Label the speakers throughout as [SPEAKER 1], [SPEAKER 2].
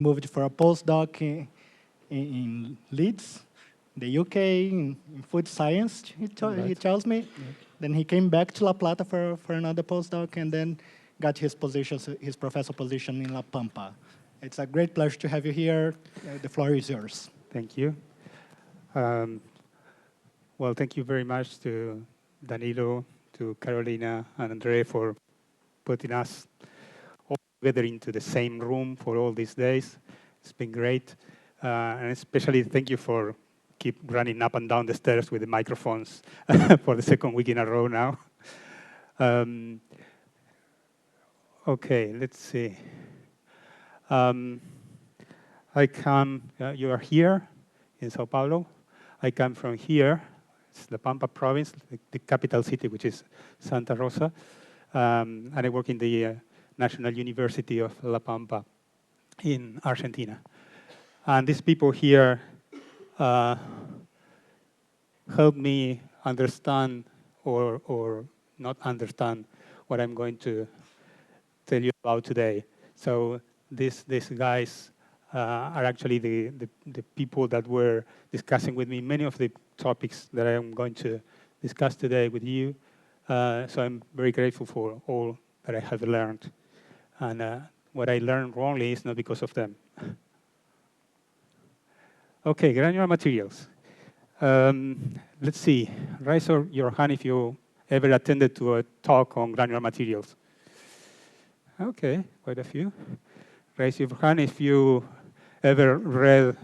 [SPEAKER 1] moved for a postdoc in Leeds, the UK, in food science, he tells me. Then he came back to La Plata for another postdoc and then got his position, his professor position in La Pampa. It's a great pleasure to have you here. The floor is yours.
[SPEAKER 2] Thank you. Well, thank you very much to Danilo, to Carolina, and Andre for putting us all together into the same room for all these days. It's been great. And especially thank you for keep running up and down the stairs with the microphones for the second week in a row now. Okay, let's see. I come, you are here in Sao Paulo. I come from here. It's the Pampa province, the capital city, which is Santa Rosa. And I work in the National University of La Pampa in Argentina. And these people here help me understand or not understand what I'm going to tell you about today. So these guys are actually the people that were discussing with me many of the topics that I am going to discuss today with you. So I'm very grateful for all that I have learned. And what I learned wrongly is not because of them. Okay, granular materials. Let's see, raise your hand if you ever attended to a talk on granular materials. Okay, quite a few. Raise your hand if you ever read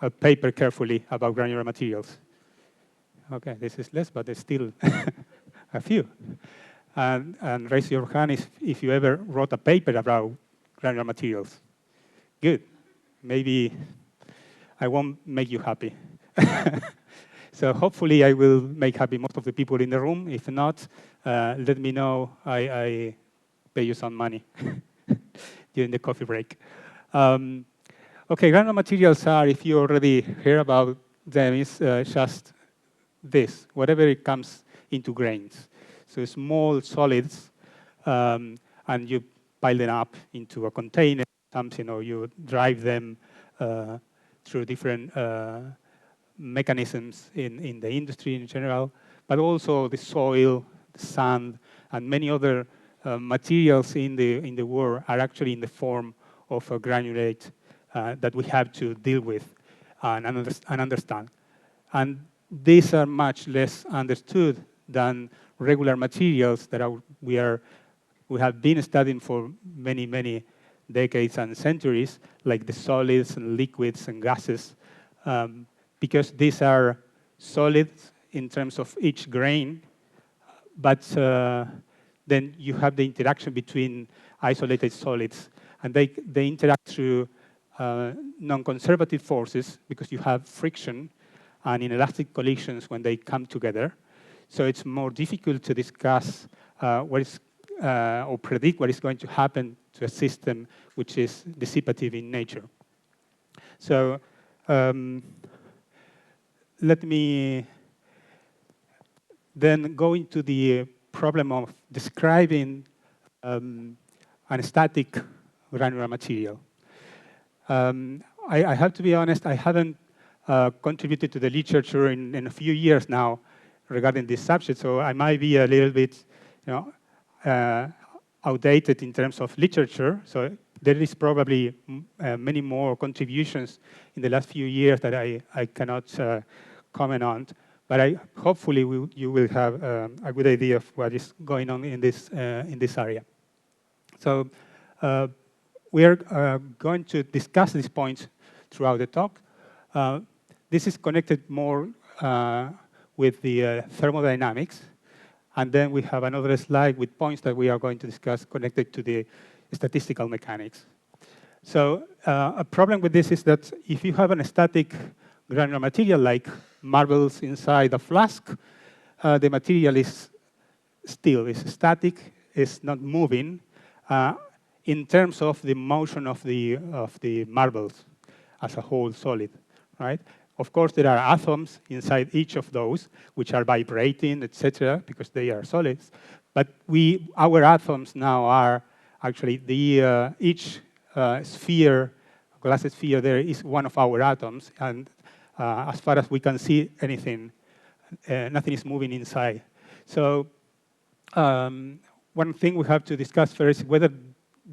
[SPEAKER 2] a paper carefully about granular materials. Okay, this is less, but there's still a few. And raise your hand if you ever wrote a paper about granular materials. Good. Maybe I won't make you happy. So hopefully I will make happy most of the people in the room. If not, let me know. I pay you some money during the coffee break. Okay, granular materials are, if you already hear about them, is just this, whatever it comes into grains. So small solids, and you pile them up into a container, something, or you drive them through different mechanisms in the industry in general, but also the soil, the sand, and many other materials in the world are actually in the form of a granulate that we have to deal with and understand. And these are much less understood than regular materials that we have been studying for many, many decades and centuries, like the solids and liquids and gases, because these are solids in terms of each grain, but then you have the interaction between isolated solids, and they interact through non-conservative forces because you have friction and inelastic collisions when they come together. So it's more difficult to discuss or predict what is going to happen to a system which is dissipative in nature. So let me then go into the problem of describing a static granular material. I have to be honest, I haven't contributed to the literature in a few years now regarding this subject, so I might be a little bit outdated in terms of literature. So there is probably many more contributions in the last few years that I cannot comment on. But hopefully you will have a good idea of what is going on in this area. So we are going to discuss these points throughout the talk. This is connected more with the thermodynamics. And then we have another slide with points that we are going to discuss connected to the statistical mechanics. So a problem with this is that if you have a static granular material like marbles inside a flask, the material is still, is static, is not moving in terms of the motion of the marbles as a whole solid, right? Of course, there are atoms inside each of those, which are vibrating, etc., because they are solids. But our atoms now are actually each sphere glass sphere there is one of our atoms, and as far as we can see anything, nothing is moving inside. So one thing we have to discuss first is whether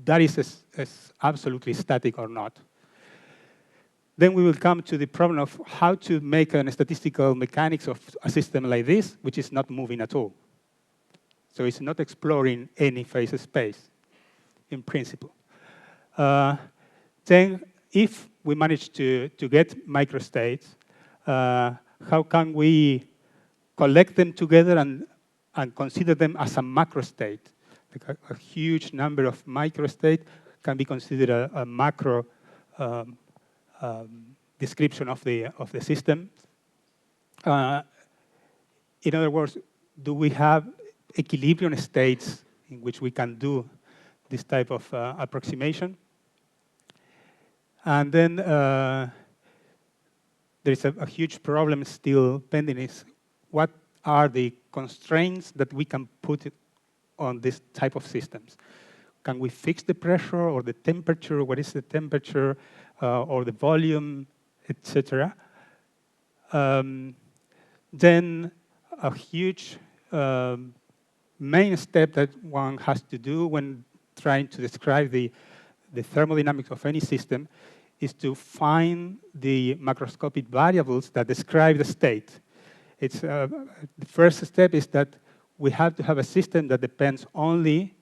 [SPEAKER 2] that is absolutely static or not. Then we will come to the problem of how to make a statistical mechanics of a system like this, which is not moving at all. So it's not exploring any phase space, in principle. Then, if we manage to get microstates, how can we collect them together and consider them as a macrostate? Like a huge number of microstates can be considered a macro description of the system. In other words, do we have equilibrium states in which we can do this type of approximation? And then there is a huge problem still pending is what are the constraints that we can put on this type of systems? Can we fix the pressure or the temperature? What is the temperature or the volume, etc.? Then a huge main step that one has to do when trying to describe the thermodynamics of any system is to find the macroscopic variables that describe the state. It's, the first step is that we have to have a system that depends only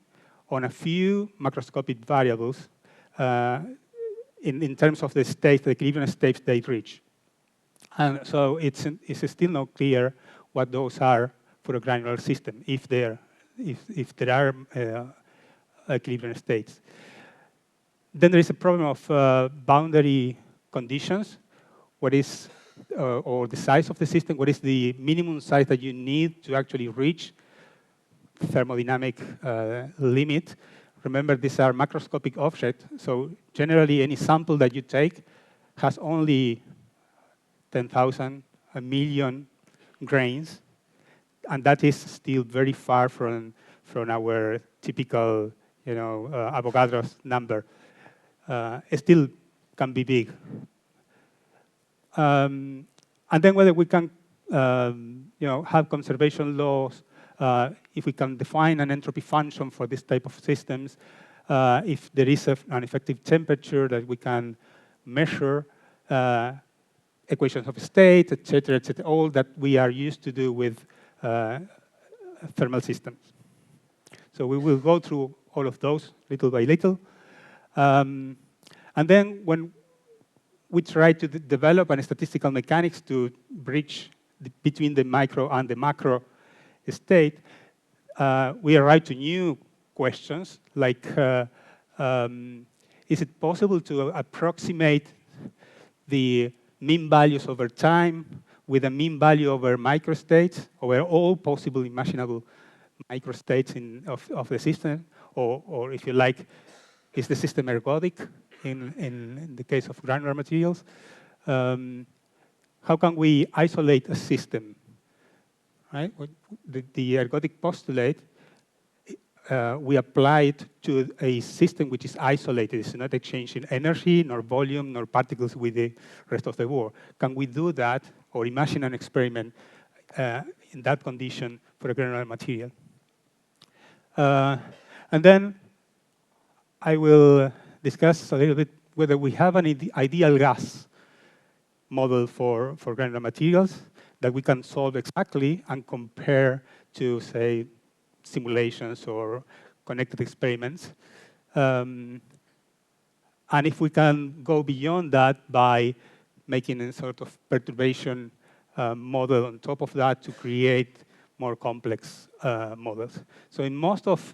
[SPEAKER 2] on a few macroscopic variables in terms of the state, the equilibrium states they reach. And so it's still not clear what those are for a granular system, if there are equilibrium states. Then there is a problem of boundary conditions. What is, or the size of the system, what is the minimum size that you need to actually reach thermodynamic limit? Remember, these are macroscopic objects, so generally any sample that you take has only 10,000, a million grains, and that is still very far from our typical, Avogadro's number. It still can be big. And then whether we can, have conservation laws, if we can define an entropy function for this type of systems, if there is an effective temperature that we can measure, equations of state, et cetera, all that we are used to do with thermal systems. So we will go through all of those little by little. And then when we try to develop a statistical mechanics to bridge between the micro and the macro state, we arrive to new questions like, is it possible to approximate the mean values over time with a mean value over microstates, over all possible imaginable microstates of the system? Or if you like, is the system ergodic in the case of granular materials? How can we isolate a system? Right? The ergodic postulate, we apply it to a system which is isolated. It's not exchanging energy, nor volume, nor particles with the rest of the world. Can we do that, or imagine an experiment in that condition for a granular material? And then I will discuss a little bit whether we have an ideal gas model for granular materials that we can solve exactly and compare to, say, simulations or connected experiments. And if we can go beyond that by making a sort of perturbation model on top of that to create more complex models. So in most of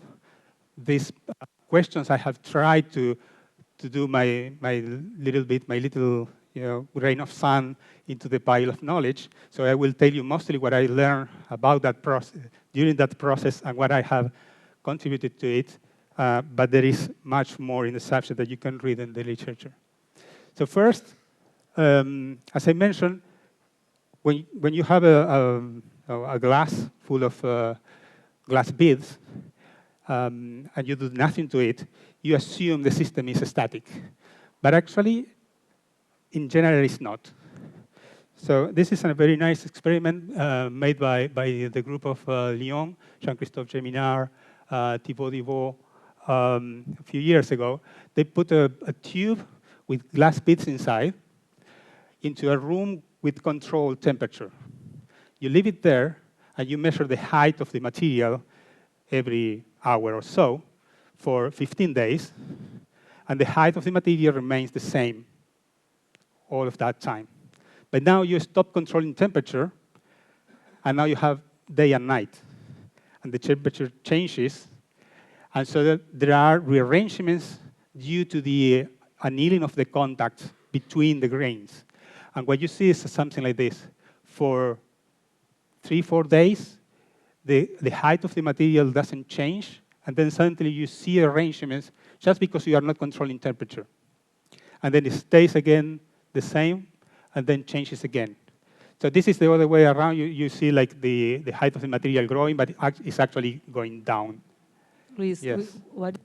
[SPEAKER 2] these questions, I have tried to do my little grain of sand into the pile of knowledge. So I will tell you mostly what I learned about that process, during that process, and what I have contributed to it. But there is much more in the subject that you can read in the literature. So first, as I mentioned, when you have a glass full of glass beads, and you do nothing to it, you assume the system is static. But actually, in general, it's not. So this is a very nice experiment made by the group of Lyon, Jean-Christophe Geminard, Thibaut Divot, a few years ago. They put a tube with glass beads inside into a room with controlled temperature. You leave it there, and you measure the height of the material every hour or so for 15 days, and the height of the material remains the same all of that time. But now you stop controlling temperature, and now you have day and night. And the temperature changes, and so that there are rearrangements due to the annealing of the contact between the grains. And what you see is something like this. For 3-4 days, the height of the material doesn't change, and then suddenly you see arrangements just because you are not controlling temperature. And then it stays again the same, and then changes again. So this is the other way around. You see like the height of the material growing, but it's actually going down.
[SPEAKER 3] Luis,
[SPEAKER 2] Yes.
[SPEAKER 3] what is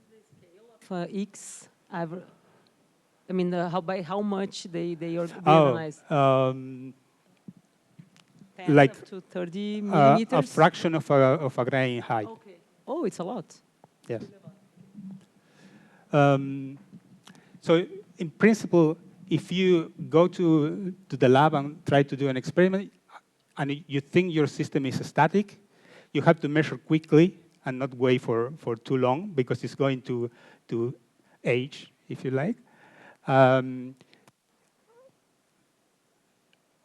[SPEAKER 3] the scale of X? I mean, by how much they organize?
[SPEAKER 2] Like
[SPEAKER 3] up to 30 millimeters?
[SPEAKER 2] a fraction of a grain height.
[SPEAKER 3] Okay. Oh, it's a lot.
[SPEAKER 2] Yes. So in principle, if you go to the lab and try to do an experiment, and you think your system is static, you have to measure quickly and not wait for too long, because it's going to age, if you like.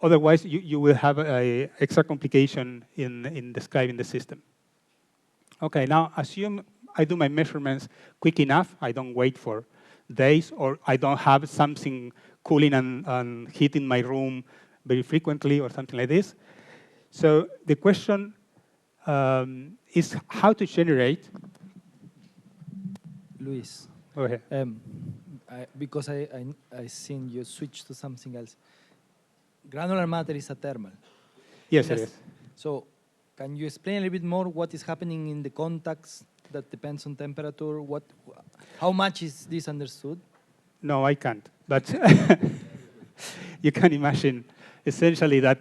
[SPEAKER 2] Otherwise, you will have an extra complication in describing the system. Okay, now assume I do my measurements quick enough. I don't wait for days, or I don't have something cooling and heating my room very frequently or something like this. So the question is how to generate.
[SPEAKER 4] Luis,
[SPEAKER 2] Go ahead.
[SPEAKER 4] because I seen you switch to something else. Granular matter is a thermal.
[SPEAKER 2] Yes, it is.
[SPEAKER 4] So can you explain a little bit more what is happening in the contacts that depends on temperature? How much is this understood?
[SPEAKER 2] No, I can't. But you can imagine essentially that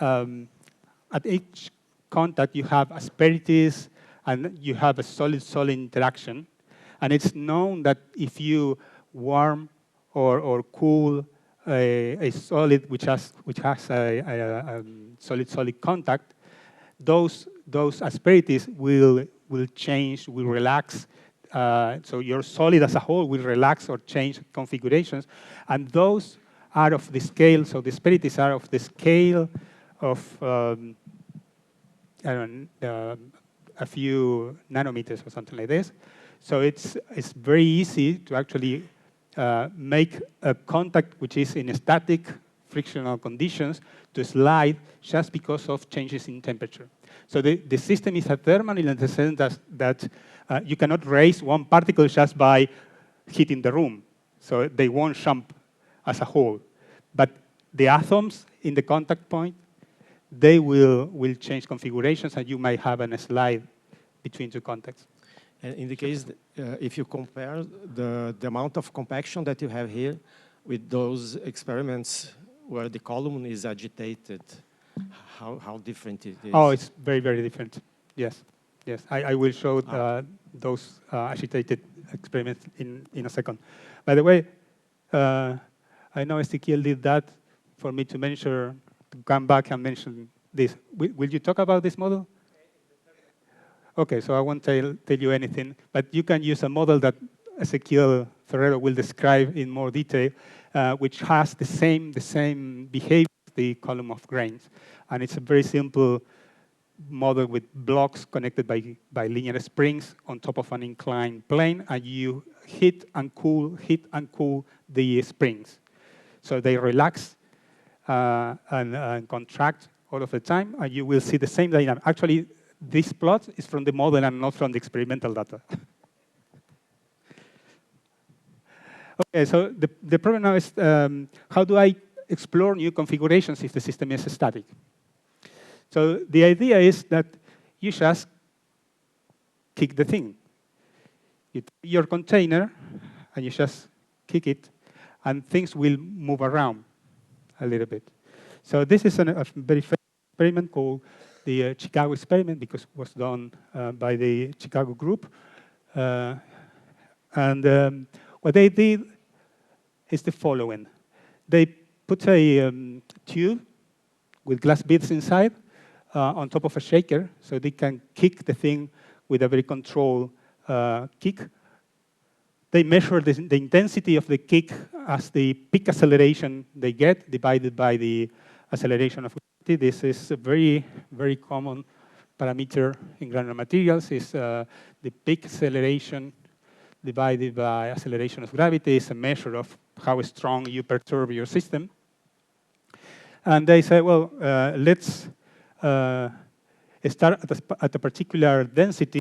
[SPEAKER 2] at each contact you have asperities and you have a solid-solid interaction. And it's known that if you warm or cool a solid which has a solid-solid contact, those asperities will change, will relax. So your solid as a whole will relax or change configurations. And those are of the scale, so the asperities are of the scale of a few nanometers or something like this. So it's very easy to actually make a contact which is in static frictional conditions to slide just because of changes in temperature. So the system is a thermal in the sense that you cannot raise one particle just by heating the room. So they won't jump as a whole. But the atoms in the contact point, they will change configurations, and you might have a slide between two contacts.
[SPEAKER 5] And in the case, if you compare the amount of compaction that you have here with those experiments where the column is agitated, how different it is?
[SPEAKER 2] Oh, it's very, very different. Yes, yes. I will show those agitated experiments in a second. By the way, I know Ezequiel did that for me to mention, to come back and mention this. Will you talk about this model? Okay, so I won't tell you anything, but you can use a model that Ezequiel Ferrero will describe in more detail, which has the same behavior as the column of grains. And it's a very simple model with blocks connected by linear springs on top of an inclined plane, and you hit and cool the springs. So they relax and contract all of the time, and you will see the same dynamic. Actually, this plot is from the model and not from the experimental data. Okay, so the problem now is how do I explore new configurations if the system is static? So the idea is that you just kick the thing. You take your container and you just kick it, and things will move around a little bit. So this is a very famous experiment called the Chicago experiment, because it was done by the Chicago group. What they did is the following. They put a tube with glass beads inside on top of a shaker, so they can kick the thing with a very controlled kick. They measure the intensity of the kick as the peak acceleration they get, divided by the acceleration of gravity. This is a very, very common parameter in granular materials. Is the peak acceleration divided by acceleration of gravity is a measure of how strong you perturb your system. And they say, well, let's start at a particular density.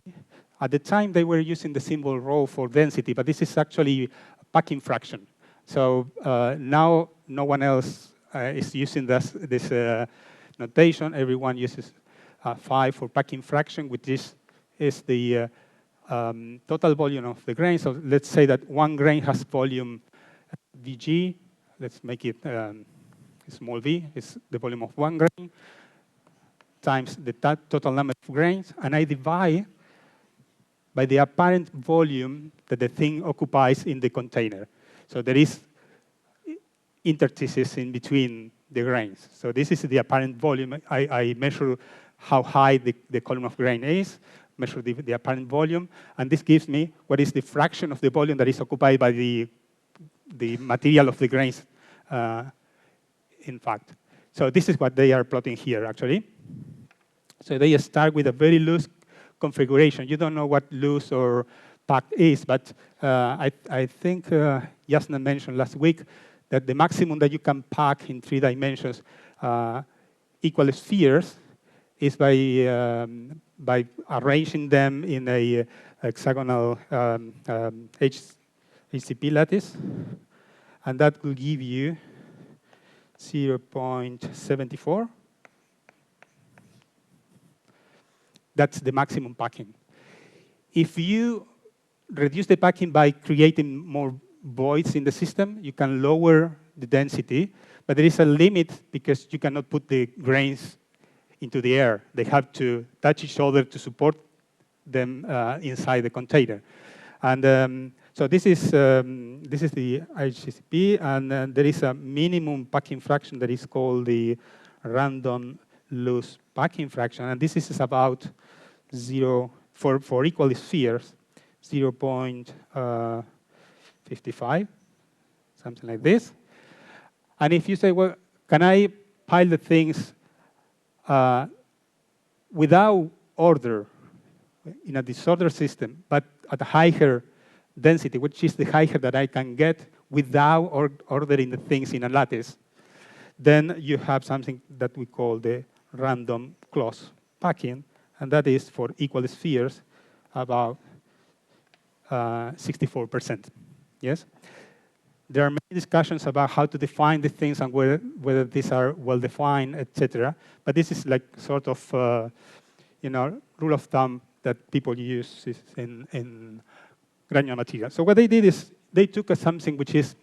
[SPEAKER 2] At the time, they were using the symbol rho for density, but this is actually a packing fraction. So now no one else is using this notation. Everyone uses 5 for packing fraction, which is the total volume of the grain. So let's say that one grain has volume Vg. Let's make it small v, is the volume of one grain, times the total number of grains, and I divide by the apparent volume that the thing occupies in the container. So there is interstices in between the grains. So this is the apparent volume. I measure how high the column of grain is, measure the apparent volume, and this gives me what is the fraction of the volume that is occupied by the material of the grains, in fact. So this is what they are plotting here, actually. So they start with a very loose configuration. You don't know what loose or packed is, but I think Jasna mentioned last week that the maximum that you can pack in 3 dimensions equal spheres is by arranging them in a hexagonal HCP lattice, and that will give you 0.74. That's the maximum packing. If you reduce the packing by creating more voids in the system, you can lower the density, but there is a limit because you cannot put the grains into the air. They have to touch each other to support them inside the container. And so this is the ICTP, and there is a minimum packing fraction that is called the random loose packing fraction, and this is about 0 for equal spheres, 0.55, something like this. And if you say, well, can I pile the things without order in a disordered system, but at a higher density, which is the higher that I can get without ordering the things in a lattice, then you have something that we call the random close packing, and that is for equal spheres about 64%. Yes? There are many discussions about how to define the things and whether these are well-defined, etc. But this is like sort of rule of thumb that people use in granular material. So what they did is they took something which is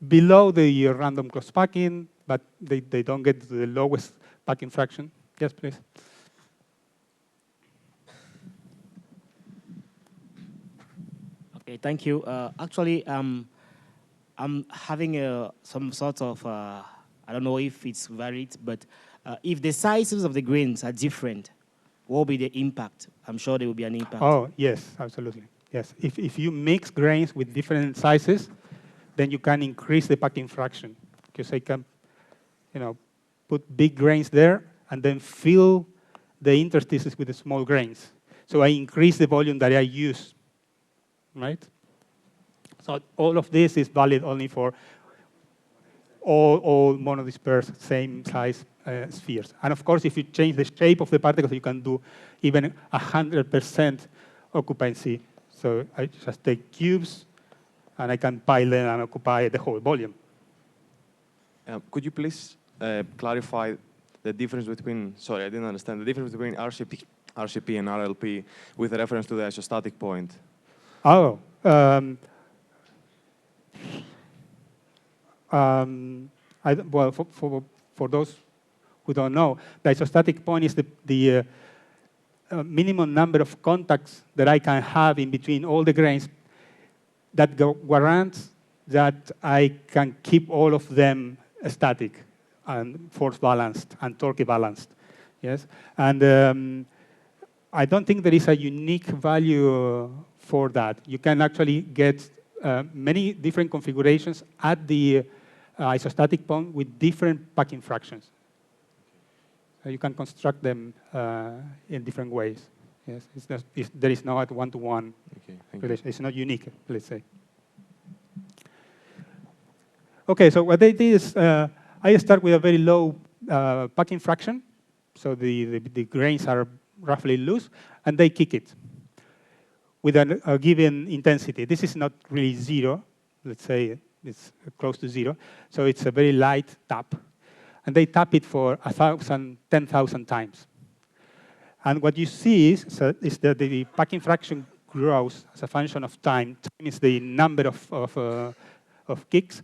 [SPEAKER 2] below the random close packing, but they don't get to the lowest packing fraction. Yes, please.
[SPEAKER 6] Okay, thank you. Actually, I'm having some sort of, I don't know if it's varied, but if the sizes of the grains are different, what will be the impact? I'm sure there will be an impact.
[SPEAKER 2] Oh, yes, absolutely. Yes, if you mix grains with different sizes, then you can increase the packing fraction, because I can, put big grains there and then fill the interstices with the small grains. So I increase the volume that I use, right? So all of this is valid only for all monodispersed, same size spheres. And of course, if you change the shape of the particles, you can do even 100% occupancy. So I just take cubes, and I can pile them and occupy the whole volume.
[SPEAKER 7] Could you please clarify the difference between, sorry, I didn't understand, the difference between RCP and RLP with reference to the isostatic point?
[SPEAKER 2] Oh, well, for those who don't know, the isostatic point is the minimum number of contacts that I can have in between all the grains that warrants that I can keep all of them static and force balanced and torque balanced. Yes, and I don't think there is a unique value for that. You can actually get many different configurations at the isostatic point with different packing fractions. You can construct them in different ways. Yes, there is not a one-to-one relation. It's not unique, let's say. Okay, so what they did is I start with a very low packing fraction, so the grains are roughly loose, and they kick it with a given intensity. This is not really zero. Let's say it's close to zero. So it's a very light tap. And they tap it for 1,000, 10,000 times. And what you see is that the packing fraction grows as a function of time. Time is the number of kicks.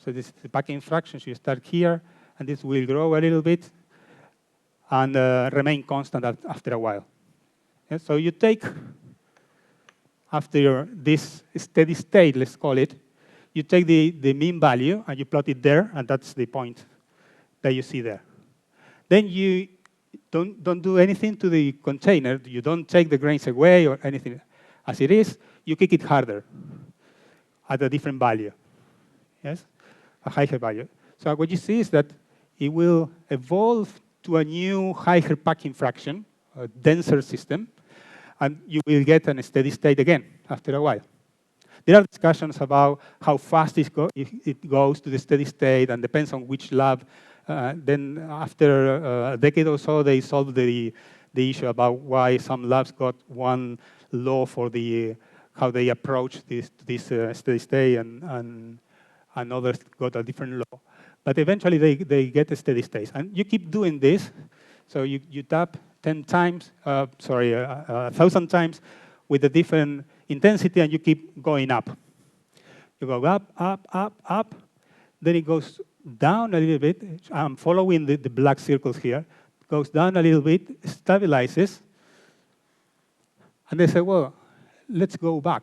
[SPEAKER 2] So this is the packing fraction. So you start here, and this will grow a little bit and remain constant after a while. Yeah, so you take, after this steady state, let's call it, you take the mean value, and you plot it there, and that's the point that you see there. Then you don't do anything to the container. You don't take the grains away or anything. As it is, you kick it harder at a different value, yes, a higher value. So what you see is that it will evolve to a new higher packing fraction, a denser system, and you will get a steady state again after a while. There are discussions about how fast it goes to the steady state, and depends on which lab. Then after a decade or so, they solved the issue about why some labs got one law for how they approach this steady state, and others got a different law. But eventually, they get a steady state. And you keep doing this. So you tap 10 times, 1,000 times with a different intensity, and you keep going up. You go up, up, up, up. Then it goes down a little bit. I'm following the black circles here. It goes down a little bit, stabilizes. And they say, well, let's go back.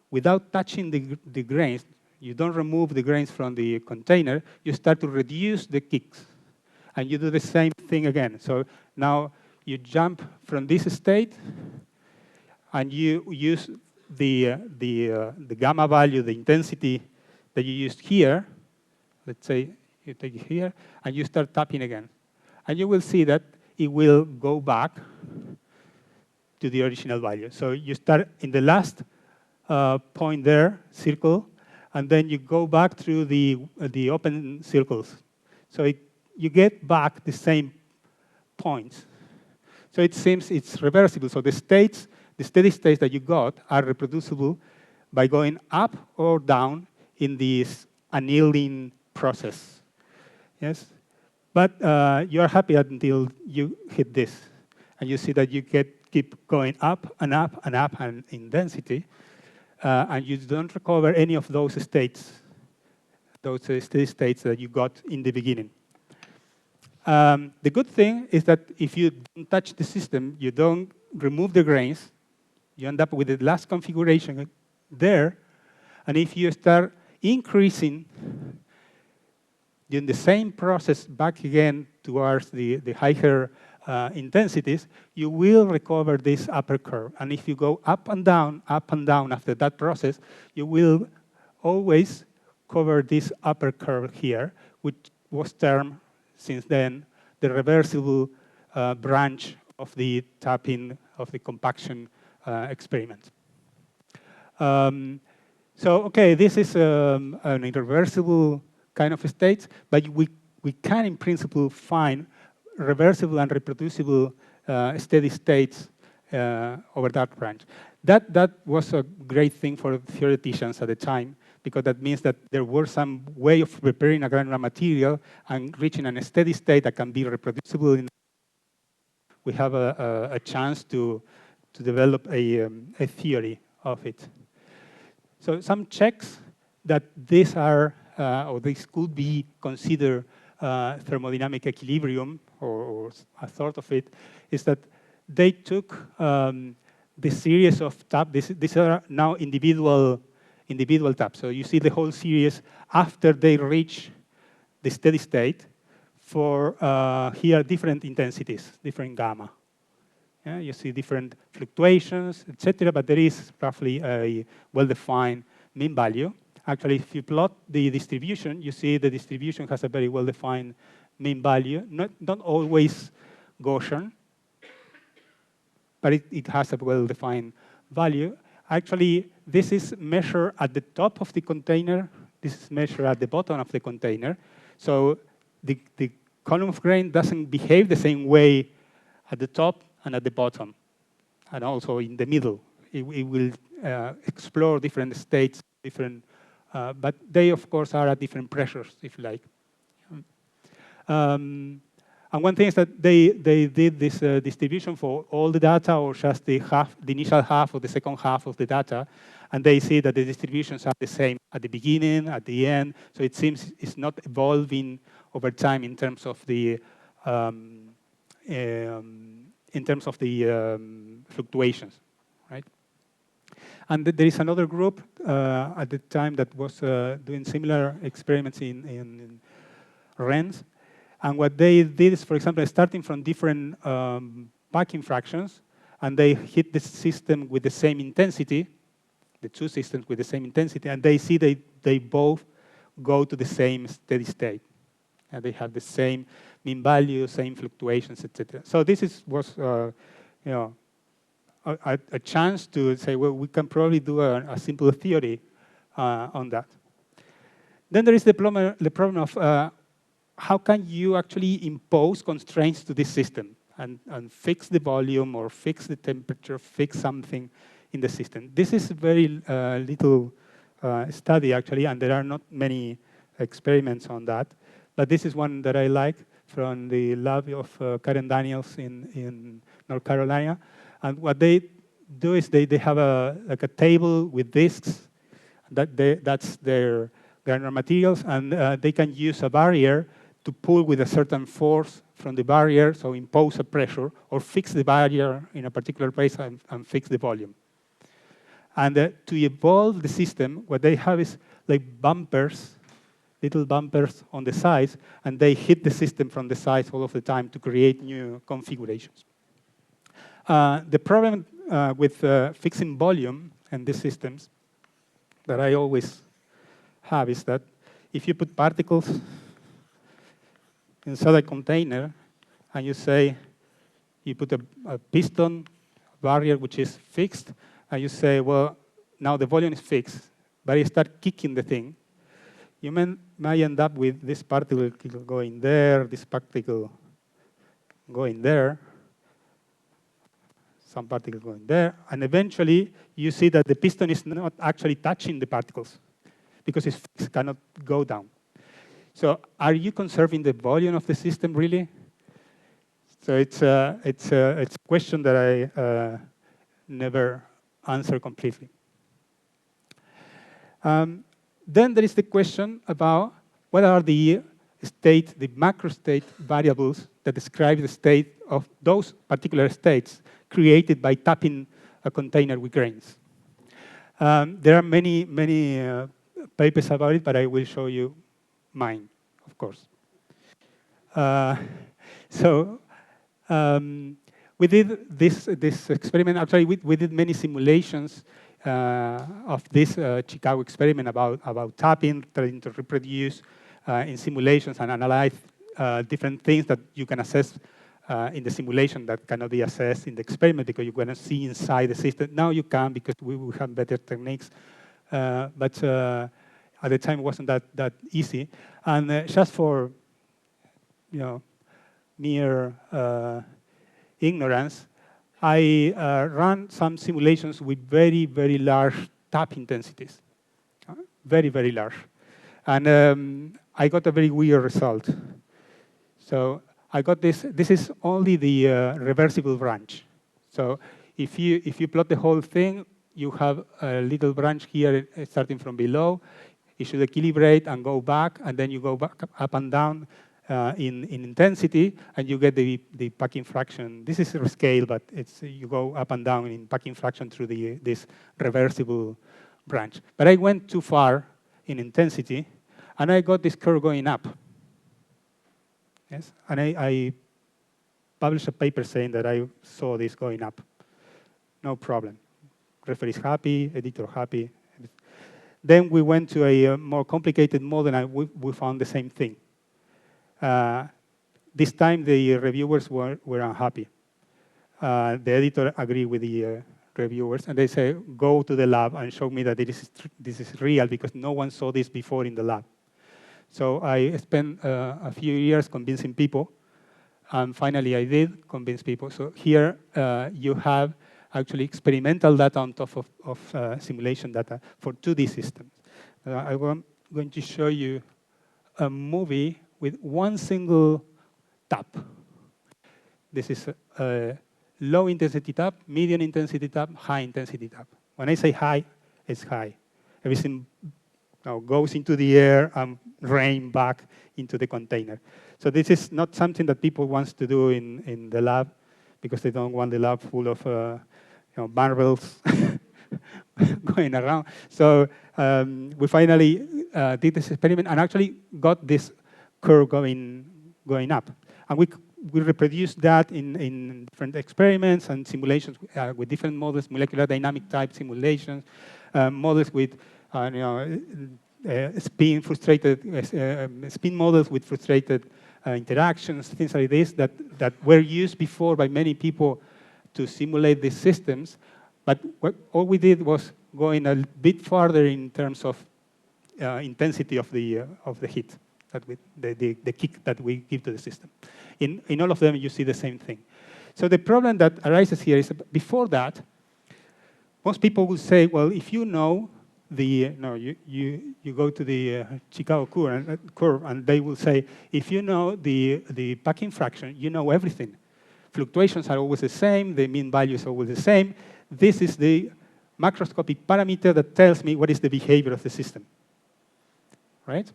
[SPEAKER 2] Without touching the grains, you don't remove the grains from the container, you start to reduce the kicks. And you do the same thing again. So now you jump from this state, and you use the gamma value, the intensity that you used here. Let's say you take it here, and you start tapping again. And you will see that it will go back to the original value. So you start in the last point there, circle, and then you go back through the open circles. So you get back the same points. So it seems it's reversible. So the steady states that you got are reproducible by going up or down in this annealing process. Yes? But you're happy until you hit this. And you see that you keep going up and up and up and in density. And you don't recover any of those states, those steady states that you got in the beginning. The good thing is that if you don't touch the system, you don't remove the grains, you end up with the last configuration there. And if you start increasing in the same process back again towards the higher intensities, you will recover this upper curve. And if you go up and down after that process, you will always cover this upper curve here, which was termed since then the reversible branch of the tapping of the compaction experiment. So, okay, this is an irreversible kind of state, but we can, in principle, find reversible and reproducible steady states over that branch. That was a great thing for theoreticians at the time, because that means that there was some way of preparing a granular material and reaching a steady state that can be reproducible. We have a chance to develop a theory of it. So some checks that these are or this could be considered thermodynamic equilibrium, or a sort of it, is that they took the series of taps. These are now individual taps. So you see the whole series after they reach the steady state for here different intensities, different gamma. Yeah, you see different fluctuations, etc. But there is roughly a well-defined mean value. Actually, if you plot the distribution, you see the distribution has a very well-defined mean value. Not always Gaussian, but it has a well-defined value. Actually, this is measured at the top of the container. This is measured at the bottom of the container. So the column of grain doesn't behave the same way at the top and at the bottom, and also in the middle. It will explore different states, but they, of course, are at different pressures, if you like. And one thing is that they did this distribution for all the data, or just the initial half or the second half of the data, and they see that the distributions are the same at the beginning, at the end. So it seems it's not evolving over time in terms of the fluctuations, right? And there is another group at the time that was doing similar experiments in RENs. And what they did is, for example, starting from different packing fractions, and they hit the system with the same intensity, the two systems with the same intensity, and they see they both go to the same steady state. And they have the same mean value, same fluctuations, etc. So this was a chance to say, well, we can probably do a simple theory on that. Then there is the problem of how can you actually impose constraints to this system and fix the volume or fix the temperature, fix something in the system. This is a very little study, actually, and there are not many experiments on that. But this is one that I like from the lab of Karen Daniels in North Carolina. And what they do is they have a table with disks. That's their granular materials, and they can use a barrier to pull with a certain force from the barrier, so impose a pressure, or fix the barrier in a particular place and fix the volume. And to evolve the system, what they have is like bumpers, little bumpers on the sides, and they hit the system from the sides all of the time to create new configurations. The problem with fixing volume in these systems that I always have is that if you put particles inside a container, and you say, you put a piston barrier which is fixed, and you say, well, now the volume is fixed, but you start kicking the thing, you may end up with this particle going there, this particle going there, some particle going there, and eventually you see that the piston is not actually touching the particles because it's fixed, cannot go down. So are you conserving the volume of the system, really? So it's a question that I never answer completely. Then there is the question about what are the macro state variables that describe the state of those particular states created by tapping a container with grains. There are many papers about it, but I will show you mine, of course. We did this experiment. Actually, we did many simulations of this Chicago experiment about tapping, trying to reproduce in simulations and analyze different things that you can assess in the simulation that cannot be assessed in the experiment because you're going to see inside the system. Now you can because we have better techniques, but at the time it wasn't that easy. And just for mere ignorance, I ran some simulations with very, very large tap intensities, very, very large. And I got a very weird result. So I got this is only the reversible branch. So if you plot the whole thing, you have a little branch here starting from below. it should equilibrate and go back, and then you go back up and down in intensity, and you get the packing fraction. This is a scale, but it's you go up and down in packing fraction through this reversible branch. But I went too far in intensity, and I got this curve going up. Yes, and I published a paper saying that I saw this going up. No problem. Referee is happy, editor happy. Then we went to a more complicated model, and we found the same thing. This time, the reviewers were unhappy. The editor agreed with the reviewers, and they say, go to the lab and show me that this is real, because no one saw this before in the lab. So I spent a few years convincing people, and finally I did convince people. So here you have actually experimental data on top of simulation data for 2D systems. I'm going to show you a movie with one single tap. This is a low intensity tap, medium intensity tap, high intensity tap. When I say high, it's high. Everything goes into the air and rain back into the container. So this is not something that people want to do in the lab, because they don't want the lab full of marbles going around. So we finally did this experiment and actually got this curve going up. And we reproduced that in different experiments and simulations with different models, molecular dynamic type simulations, models with spin models with frustrated interactions, things like this that were used before by many people to simulate these systems. But all we did was going a bit farther in terms of intensity of the heat, the kick that we give to the system. In all of them, you see the same thing. So the problem that arises here is that before that, most people will say, well, if you know you go to the Chicago curve, and they will say, if you know the packing fraction, you know everything. Fluctuations are always the same. The mean value is always the same. This is the macroscopic parameter that tells me what is the behavior of the system, right?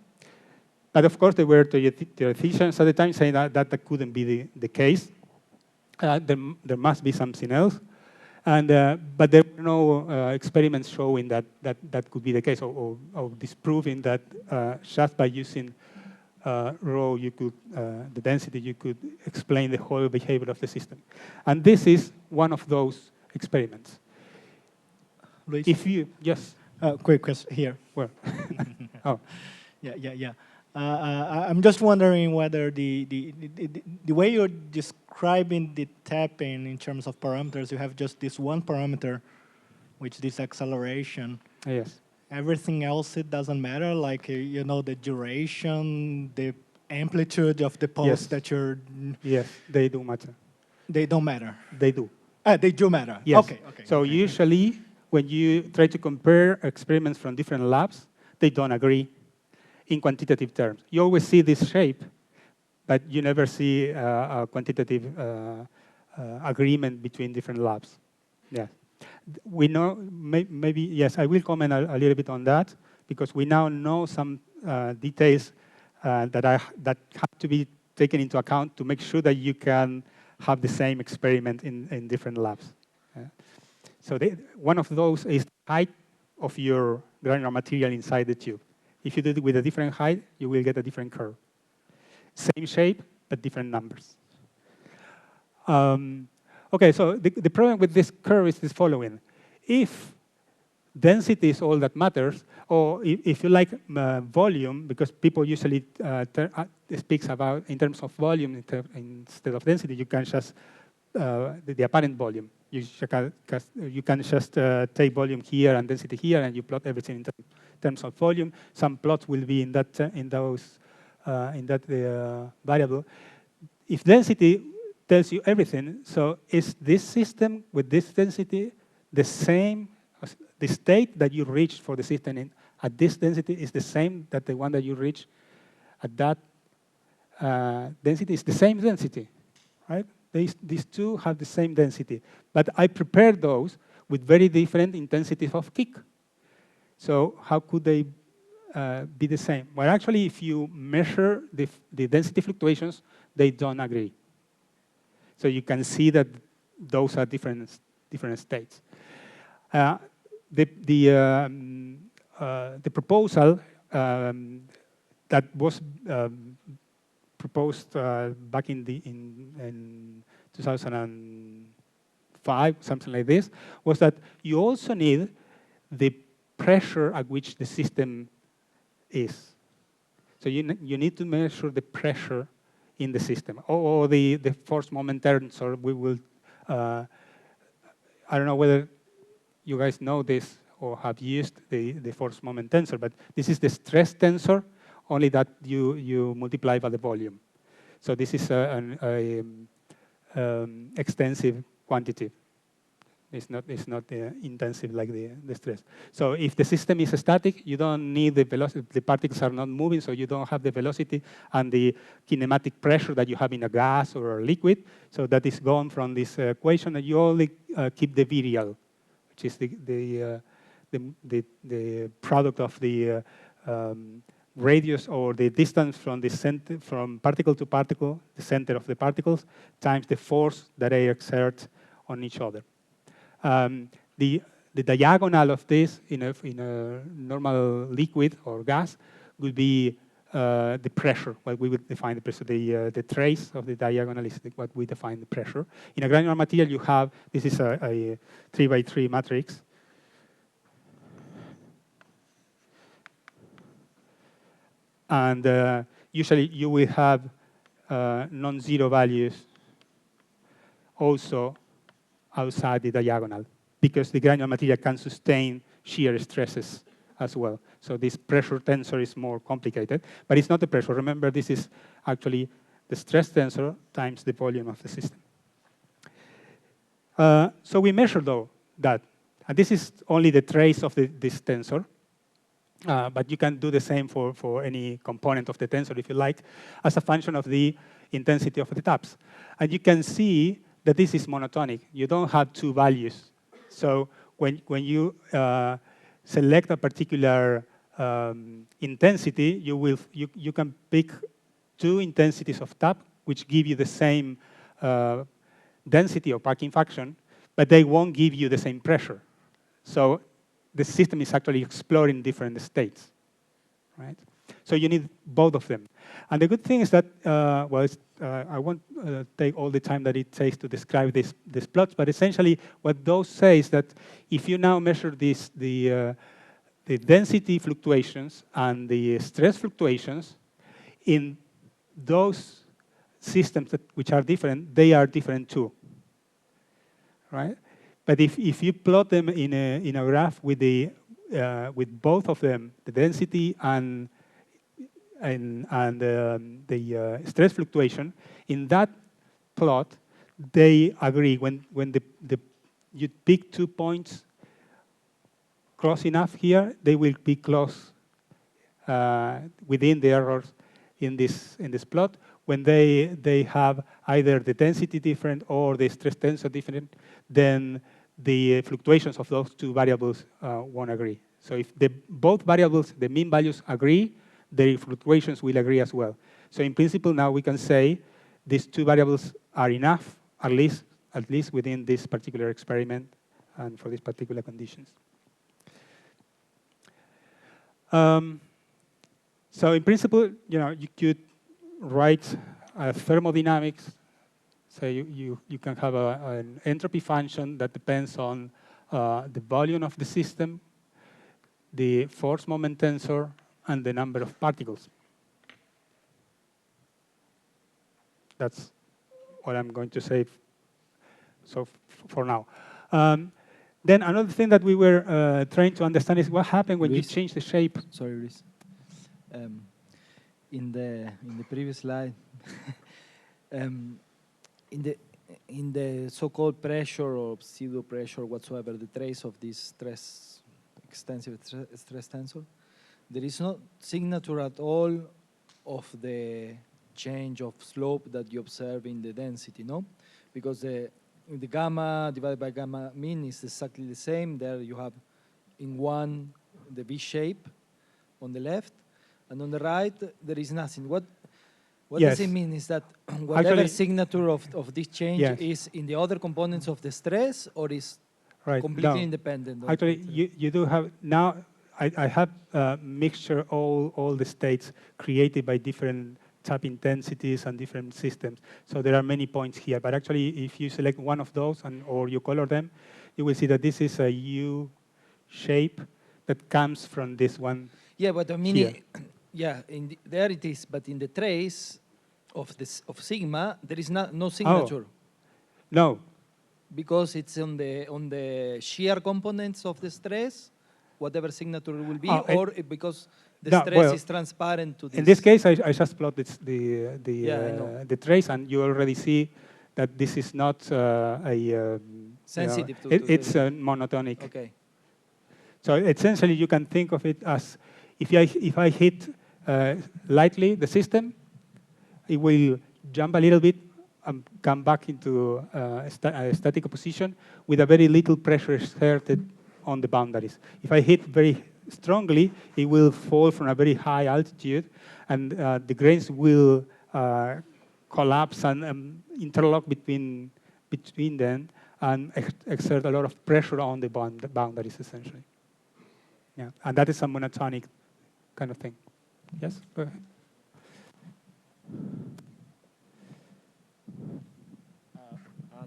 [SPEAKER 2] But of course, there were theoreticians at the time saying that couldn't be the case. There must be something else. But there were no experiments showing that could be the case, or disproving that just by using rho, the density, you could explain the whole behavior of the system. And this is one of those experiments.
[SPEAKER 1] Luis?
[SPEAKER 2] If you, yes.
[SPEAKER 1] Quick question here.
[SPEAKER 2] Well, oh.
[SPEAKER 1] Yeah. I'm just wondering whether the way you're describing the tapping in terms of parameters, you have just this one parameter, which is this acceleration.
[SPEAKER 2] Yes.
[SPEAKER 1] Everything else, it doesn't matter, like, the duration, the amplitude of the pulse that you're...
[SPEAKER 2] Yes, they do matter.
[SPEAKER 1] They don't matter.
[SPEAKER 2] They do.
[SPEAKER 1] They do matter.
[SPEAKER 2] Yes.
[SPEAKER 1] Okay.
[SPEAKER 2] So usually, when you try to compare experiments from different labs, they don't agree in quantitative terms. You always see this shape, but you never see a quantitative agreement between different labs. Yeah. We know, maybe, yes, I will comment a little bit on that, because we now know some details that have to be taken into account to make sure that you can have the same experiment in different labs. So one of those is the height of your granular material inside the tube. If you do it with a different height, you will get a different curve. Same shape, but different numbers. Okay, so the problem with this curve is this following. If density is all that matters, or if you like volume, because people usually speaks about in terms of volume instead of density, you can just the apparent volume. You can just take volume here and density here, and you plot everything in terms of volume. Some plots will be in that variable. If density tells you everything, so is this system with this density the same? The state that you reach for the system at this density is the same that the one that you reach at that density is the same density, right? These two have the same density, but I prepared those with very different intensities of kick. So how could they be the same. Well, actually, if you measure the density fluctuations, they don't agree. So you can see that those are different states. The proposal that was proposed back in 2005, something like this, was that you also need the pressure at which the system is. So you need to measure the pressure in the system, or the force moment tensor. We will, I don't know whether you guys know this or have used the force moment tensor, but this is the stress tensor, only that you multiply by the volume. So this is an extensive quantity. It's not intensive like the stress. So if the system is static, you don't need the velocity. The particles are not moving, so you don't have the velocity and the kinematic pressure that you have in a gas or a liquid. So that is gone from this equation, and you only keep the virial, which is the product of the radius or the distance from the center, from particle to particle, the center of the particles, times the force that they exert on each other. The diagonal of this in a normal liquid or gas would be the pressure, what we would define the pressure. The trace of the diagonal is what we define the pressure. In a granular material, you have, this is a 3x3 matrix. And usually you will have non-zero values also outside the diagonal, because the granular material can sustain shear stresses as well. So this pressure tensor is more complicated, but it's not the pressure. Remember, this is actually the stress tensor times the volume of the system. So we measure, though, that. And this is only the trace of this tensor. But you can do the same for any component of the tensor, if you like, as a function of the intensity of the taps. And you can see that this is monotonic. You don't have two values. So when you select a particular intensity, you can pick two intensities of tap, which give you the same density or packing fraction, but they won't give you the same pressure. So the system is actually exploring different states, right? So you need both of them. And the good thing is that, I won't take all the time that it takes to describe these plots, but essentially what those say is that if you now measure the density fluctuations and the stress fluctuations in those systems which are different, they are different too, right? But if you plot them in a graph with both of them, the density and the stress fluctuation, in that plot they agree. When you pick 2 points close enough here, they will be close within the errors in this plot. When they have either the density different or the stress tensor different, then the fluctuations of those two variables won't agree. So if both variables, the mean values agree, the fluctuations will agree as well. So in principle, now we can say these two variables are enough, at least within this particular experiment and for these particular conditions. So in principle, you could write thermodynamics. So you can have an entropy function that depends on the volume of the system, the force moment tensor, and the number of particles. That's what I'm going to say for now. Then another thing that we were trying to understand is what happened when you change the shape.
[SPEAKER 4] Sorry, Luis. In the previous slide, in the so-called pressure or pseudo pressure, whatsoever, the trace of this extensive stress tensor, there is no signature at all of the change of slope that you observe in the density, no? Because the gamma divided by gamma mean is exactly the same. There you have in one the V shape, on the left, and on the right there is nothing. What
[SPEAKER 2] Yes.
[SPEAKER 4] does it mean? Is that whatever
[SPEAKER 2] Actually-
[SPEAKER 4] signature of this change
[SPEAKER 2] Yes.
[SPEAKER 4] is in the other components of the stress, or is
[SPEAKER 2] Right.
[SPEAKER 4] completely
[SPEAKER 2] No.
[SPEAKER 4] independent?
[SPEAKER 2] Actually, you do have now. I have mixture all the states created by different tap intensities and different systems. So there are many points here. But actually, if you select one of those or you color them, you will see that this is a U shape that comes from this one.
[SPEAKER 4] Yeah, but I mean,
[SPEAKER 2] Here.
[SPEAKER 4] yeah, there it is. But in the trace of sigma, there is no signature
[SPEAKER 2] No.
[SPEAKER 4] because it's on the shear components of the stress, whatever signature it will be,
[SPEAKER 2] Oh,
[SPEAKER 4] or because the
[SPEAKER 2] no,
[SPEAKER 4] stress
[SPEAKER 2] well,
[SPEAKER 4] is transparent to this.
[SPEAKER 2] In this case, I just plotted
[SPEAKER 4] Yeah, I know.
[SPEAKER 2] the trace, and you already see that this is not
[SPEAKER 4] Sensitive to
[SPEAKER 2] it's
[SPEAKER 4] the-
[SPEAKER 2] monotonic.
[SPEAKER 4] Okay.
[SPEAKER 2] So essentially, you can think of it as if I hit lightly the system, it will jump a little bit and come back into a static position with a very little pressure exerted on the boundaries. If I hit very strongly, it will fall from a very high altitude, and the grains will collapse and interlock between them and exert a lot of pressure on the boundaries, essentially. Yeah, and that is a monotonic kind of thing. Yes, go ahead.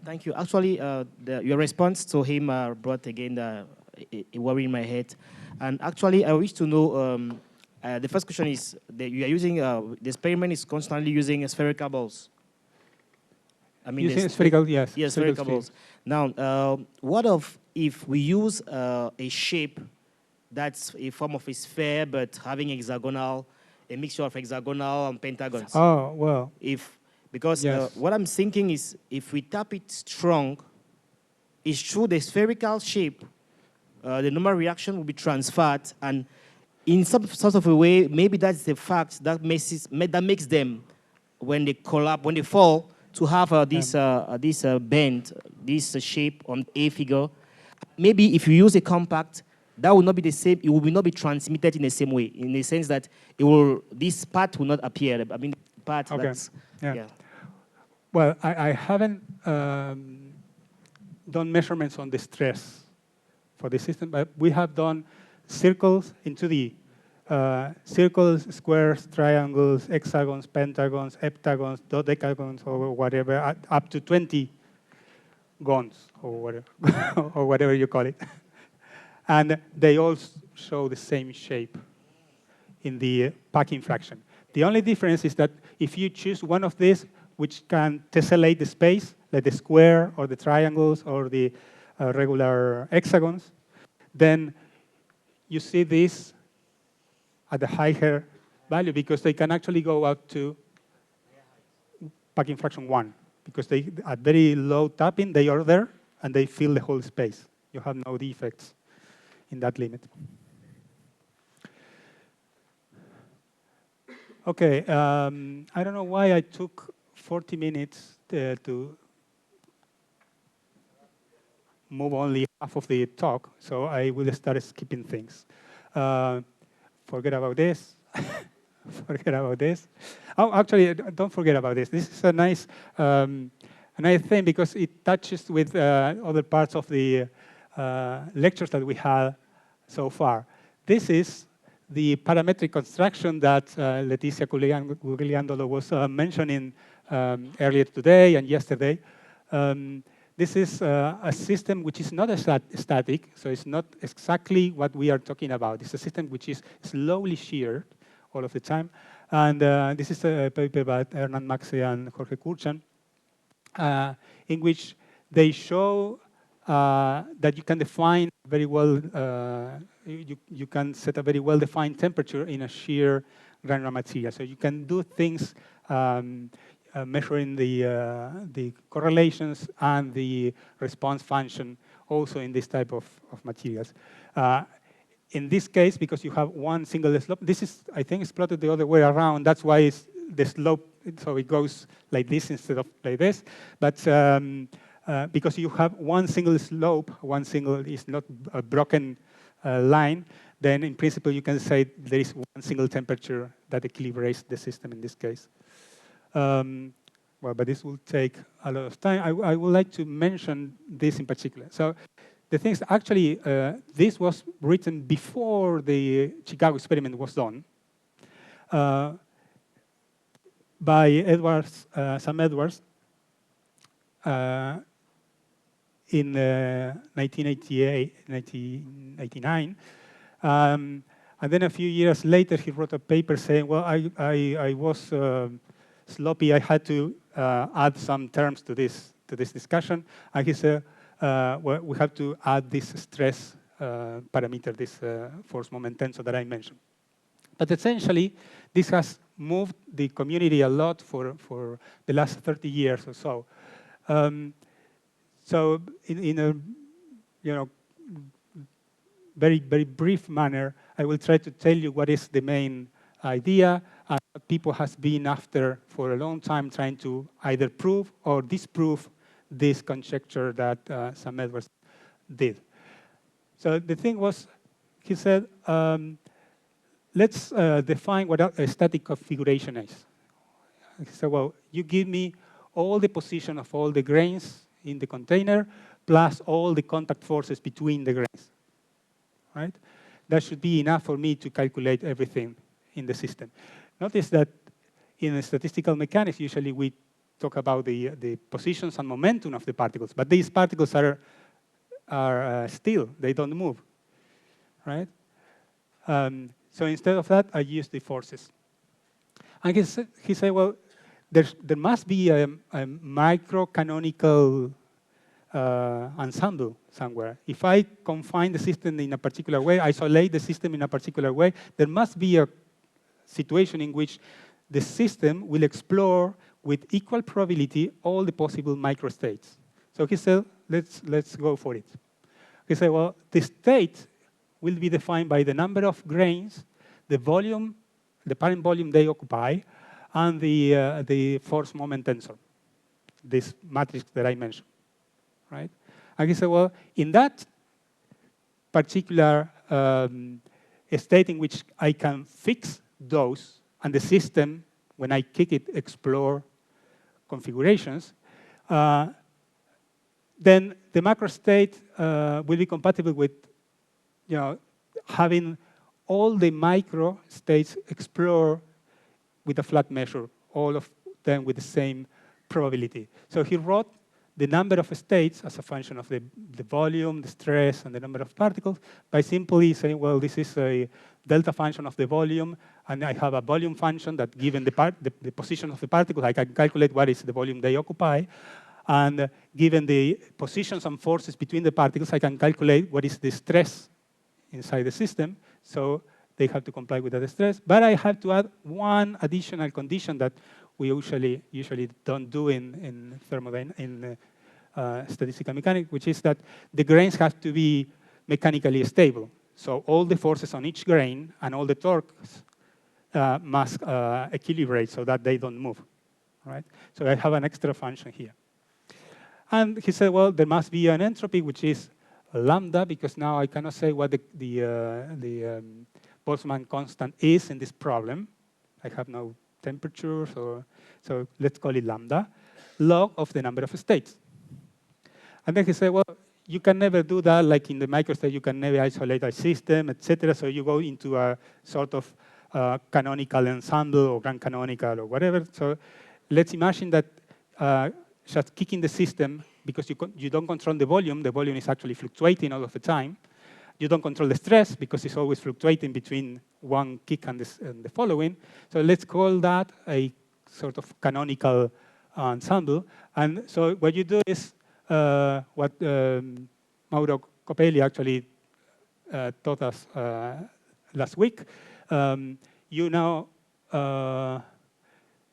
[SPEAKER 6] Thank you. Actually, your response to him brought again a worry in my head. And actually, I wish to know, the first question is that you are using, the experiment is constantly using spherical balls. I mean,
[SPEAKER 2] Using spherical, yes.
[SPEAKER 6] Yes, spherical balls. Now, what if we use a shape that's a form of a sphere, but having a mixture of hexagonal and pentagons?
[SPEAKER 2] Oh, well.
[SPEAKER 6] Because
[SPEAKER 2] yes.
[SPEAKER 6] what I'm thinking is, if we tap it strong, it's true the spherical shape, the normal reaction will be transferred, and in some sort of a way, maybe that's the fact that makes them, when they collapse, when they fall, to have this bend, this shape on A figure. Maybe if you use a compact, that will not be the same. It will not be transmitted in the same way, in the sense that this part will not appear. I mean, part
[SPEAKER 2] Okay.
[SPEAKER 6] that's
[SPEAKER 2] Yeah. Well, I haven't done measurements on the stress for the system, but we have done circles in 2D. Circles, squares, triangles, hexagons, pentagons, heptagons, dodecagons, or whatever, up to 20 gons, or whatever, or whatever you call it. And they all show the same shape in the packing fraction. The only difference is that if you choose one of these, which can tessellate the space, like the square or the triangles or the regular hexagons, then you see this at the higher value because they can actually go out to packing fraction 1 because they, at very low tapping, they are there and they fill the whole space. You have no defects in that limit. Okay, I don't know why I took 40 minutes to move only half of the talk, so I will start skipping things. Forget about this. Forget about this. Oh, actually, don't forget about this. This is a nice thing because it touches with other parts of the lectures that we had so far. This is the parametric construction that Letizia Gugliandolo was mentioning earlier today and yesterday. This is a system which is not static, so it's not exactly what we are talking about. It's a system which is slowly sheared all of the time. And this is a paper by Hernan Maxe and Jorge Kurchan, in which they show that you can define very well, you can set a very well-defined temperature in a shear granular material. So you can do things measuring the correlations and the response function also in this type of materials. In this case, because you have one single slope, this is, I think, it's plotted the other way around. That's why it's the slope, so it goes like this instead of like this. But because you have one single slope, one single is not a broken line, then in principle you can say there is one single temperature that equilibrates the system in this case. Well, but this will take a lot of time. I would like to mention this in particular. So the thing is, actually, this was written before the Chicago experiment was done by Sam Edwards in 1989. And then a few years later, he wrote a paper saying, well, I was sloppy. I had to add some terms to this discussion. And he said, well, we have to add this stress parameter, this force moment tensor that I mentioned. But essentially, this has moved the community a lot for the last 30 years or so. So in a very, very brief manner, I will try to tell you what is the main idea and what people has been after for a long time, trying to either prove or disprove this conjecture that Sam Edwards did. So the thing was, he said, let's define what a static configuration is. He said, well, you give me all the position of all the grains in the container plus all the contact forces between the grains, right? That should be enough for me to calculate everything in the system. Notice that in statistical mechanics, usually we talk about the positions and momentum of the particles, but these particles are still, they don't move, right? So instead of that, I use the forces. And he said, well, there must be a micro-canonical ensemble somewhere. If I confine the system in a particular way, isolate the system in a particular way, there must be a situation in which the system will explore with equal probability all the possible microstates. So he said, let's go for it. He said, well, the state will be defined by the number of grains, the volume, the parent volume they occupy, and the force moment tensor, this matrix that I mentioned, right? And he said, well, in that particular state in which I can fix those, and the system, when I kick it, explore configurations, then the macro state will be compatible with having all the micro states explore with a flat measure, all of them with the same probability. So he wrote the number of states as a function of the volume, the stress, and the number of particles by simply saying, well, this is a delta function of the volume, and I have a volume function that given the position of the particles, I can calculate what is the volume they occupy. And given the positions and forces between the particles, I can calculate what is the stress inside the system. So they have to comply with that stress. But I have to add one additional condition that we usually don't do in statistical mechanics, which is that the grains have to be mechanically stable. So all the forces on each grain and all the torques must equilibrate so that they don't move, right? So I have an extra function here. And he said, well, there must be an entropy, which is lambda, because now I cannot say what the Boltzmann constant is in this problem. I have no temperature, so let's call it lambda, log of the number of states. And then he said, well, you can never do that, like in the microstate, you can never isolate a system, etc. So you go into a sort of canonical ensemble or grand canonical or whatever. So let's imagine that just kicking the system, because you don't control the volume is actually fluctuating all of the time. You don't control the stress because it's always fluctuating between one kick and the following. So let's call that a sort of canonical ensemble. And so what you do is what Mauro Copelli actually taught us last week. You now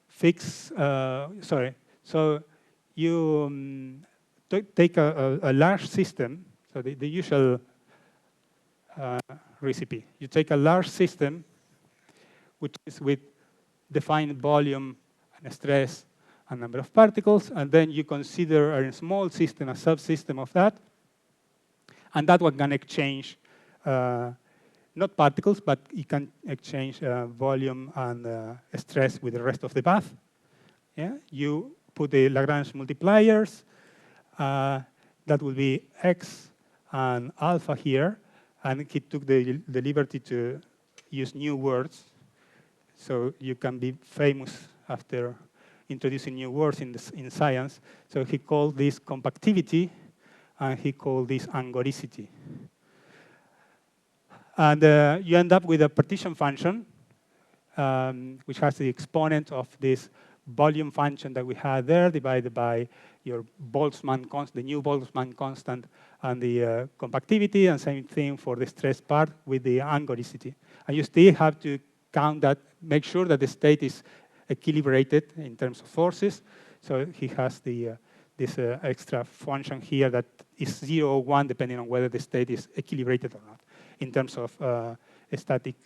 [SPEAKER 2] fix, so you take a large system, so the usual recipe. You take a large system, which is with defined volume and stress and number of particles, and then you consider a small system, a subsystem of that, and that one can exchange not particles, but it can exchange volume and stress with the rest of the bath. Yeah? You put the Lagrange multipliers. That will be X and alpha here. And he took the liberty to use new words. So you can be famous after introducing new words in science. So he called this compactivity, and he called this angoricity. And you end up with a partition function, which has the exponent of this volume function that we had there, divided by your Boltzmann constant, the new Boltzmann constant, and the compactivity, and same thing for the stress part with the angoricity. And you still have to count that, make sure that the state is equilibrated in terms of forces. So he has this extra function here that is 0 or 1, depending on whether the state is equilibrated or not, in terms of a static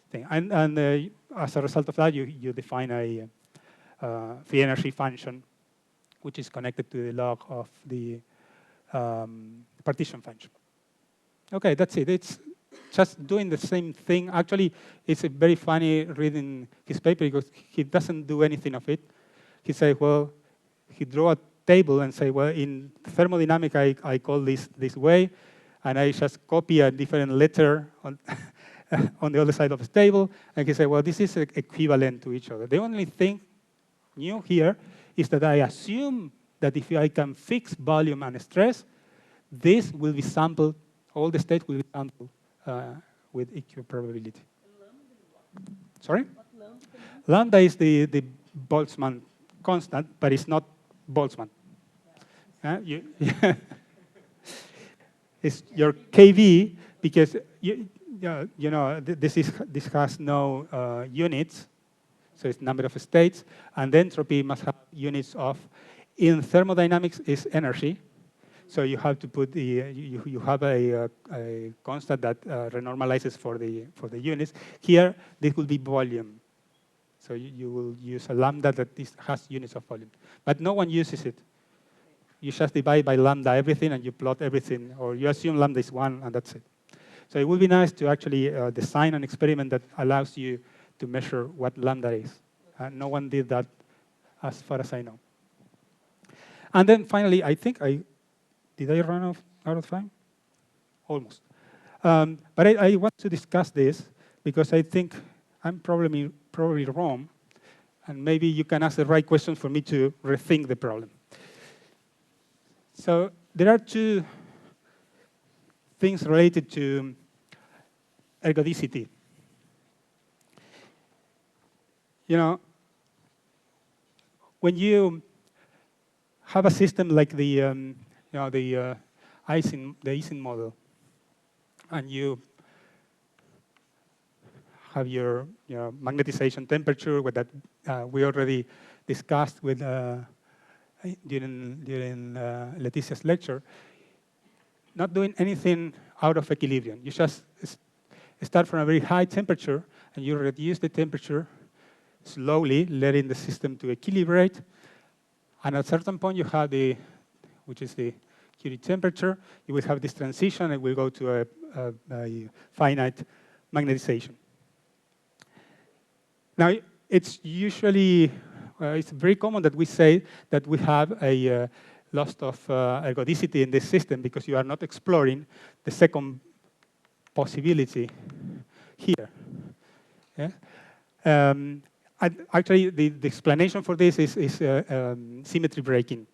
[SPEAKER 2] thing. And as a result of that, you define a free energy function, which is connected to the log of the partition function. Okay, that's it. It's just doing the same thing. Actually, it's a very funny reading his paper because he doesn't do anything of it. He said, well, he drew a table and say, well, in thermodynamics, I call this way, and I just copy a different letter on, on the other side of the table, and he said, well, this is equivalent to each other. The only thing new here is that I assume that if I can fix volume and stress, this will be sampled, all the states will be sampled with equal probability. Sorry? Lambda is the Boltzmann constant, but it's not Boltzmann. It's your KV, because you know this has no units, so it's number of states, and the entropy must have units of. In thermodynamics, is energy, so you have to put the you have a constant that renormalizes for the units. Here, this will be volume, so you will use a lambda that has units of volume, but no one uses it. You just divide by lambda everything, and you plot everything, or you assume lambda is 1, and that's it. So it would be nice to actually design an experiment that allows you to measure what lambda is. No one did that, as far as I know. And then finally, I think did I run out of time? Almost. But I want to discuss this because I think I'm probably wrong, and maybe you can ask the right questions for me to rethink the problem. So there are two things related to ergodicity. You know, when you have a system like the Ising model, and you have your magnetization temperature, with that we already discussed with during Leticia's lecture, not doing anything out of equilibrium. You just start from a very high temperature, and you reduce the temperature slowly, letting the system to equilibrate. And at a certain point, you have which is the Curie temperature. You will have this transition, and we'll go to a finite magnetization. Now, it's usually, it's very common that we say that we have a loss of ergodicity in this system because you are not exploring the second possibility here. Yeah? And actually, the explanation for this is symmetry breaking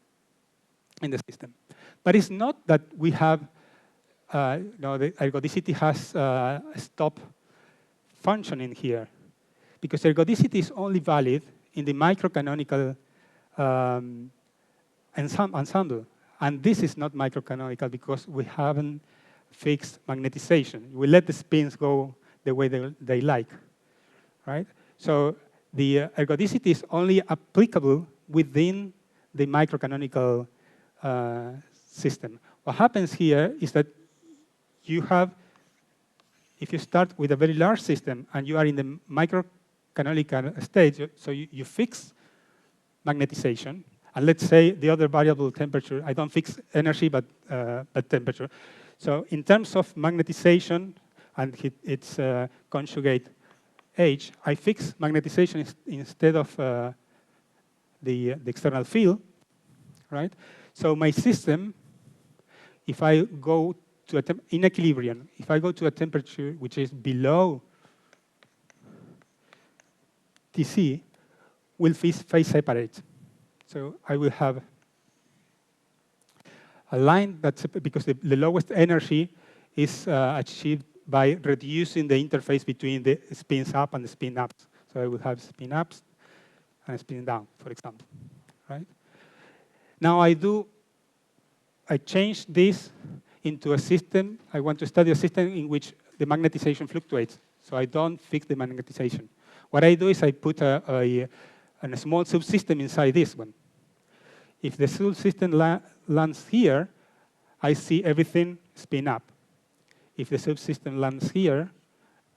[SPEAKER 2] in the system. But it's not that we have, the ergodicity has stopped functioning here, because ergodicity is only valid in the microcanonical ensemble. And this is not microcanonical because we haven't fixed magnetization. We let the spins go the way they like, right? So the ergodicity is only applicable within the microcanonical system. What happens here is that you have, if you start with a very large system and you are in the microcanonical stage, so you fix magnetization, and let's say the other variable temperature, I don't fix energy, but temperature. So in terms of magnetization, and its conjugate H, I fix magnetization instead of the external field, right? So my system, if I go to in equilibrium, if I go to a temperature which is below Tc, will phase separate. So I will have a line that's, because the lowest energy is achieved by reducing the interface between the spins up and the spin ups. So I will have spin ups and spin down, for example, right? Now I change this into a system. I want to study a system in which the magnetization fluctuates. So I don't fix the magnetization. What I do is I put a small subsystem inside this one. If the subsystem lands here, I see everything spin up. If the subsystem lands here,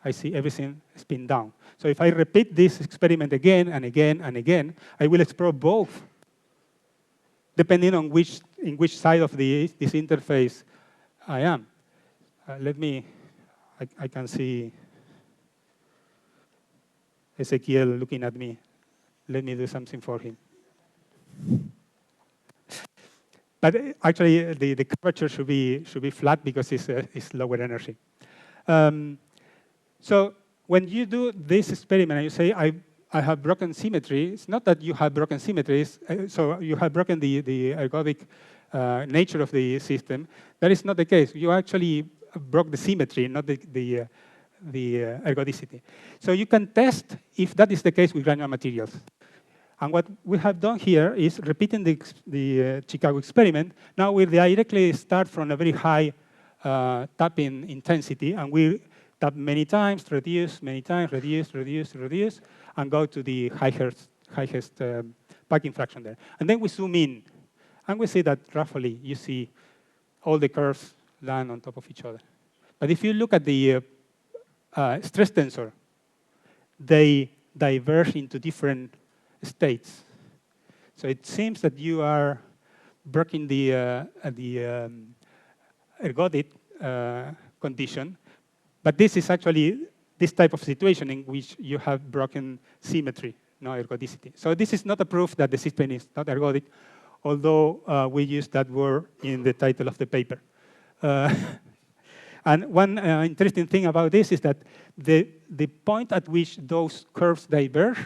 [SPEAKER 2] I see everything spin down. So if I repeat this experiment again and again and again, I will explore both, depending on in which side of this interface I am. I can see Ezequiel looking at me. Let me do something for him. But actually, the curvature should be flat because it's lower energy. So when you do this experiment and you say, I have broken symmetry, it's not that you have broken symmetry. So you have broken the ergodic nature of the system. That is not the case. You actually broke the symmetry, not the ergodicity. So you can test if that is the case with granular materials. And what we have done here is repeating the Chicago experiment. Now we directly start from a very high tapping intensity, and we tap many times, reduce, many times, reduce, reduce, reduce, and go to the highest packing fraction there. And then we zoom in, and we see that roughly you see all the curves land on top of each other. But if you look at the stress tensor, they diverge into different states. So it seems that you are breaking the ergodic condition, but this is actually this type of situation in which you have broken symmetry, no ergodicity. So this is not a proof that the system is not ergodic, although we use that word in the title of the paper. And one interesting thing about this is that the point at which those curves diverge,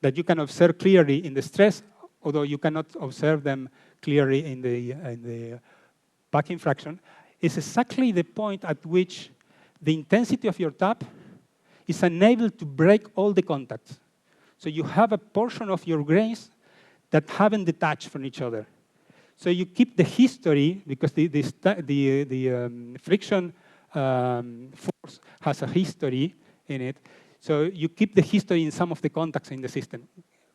[SPEAKER 2] that you can observe clearly in the stress, although you cannot observe them clearly in the packing fraction, is exactly the point at which the intensity of your tap is unable to break all the contacts. So you have a portion of your grains that haven't detached from each other. So you keep the history, because the friction force has a history in it. So you keep the history in some of the contacts in the system.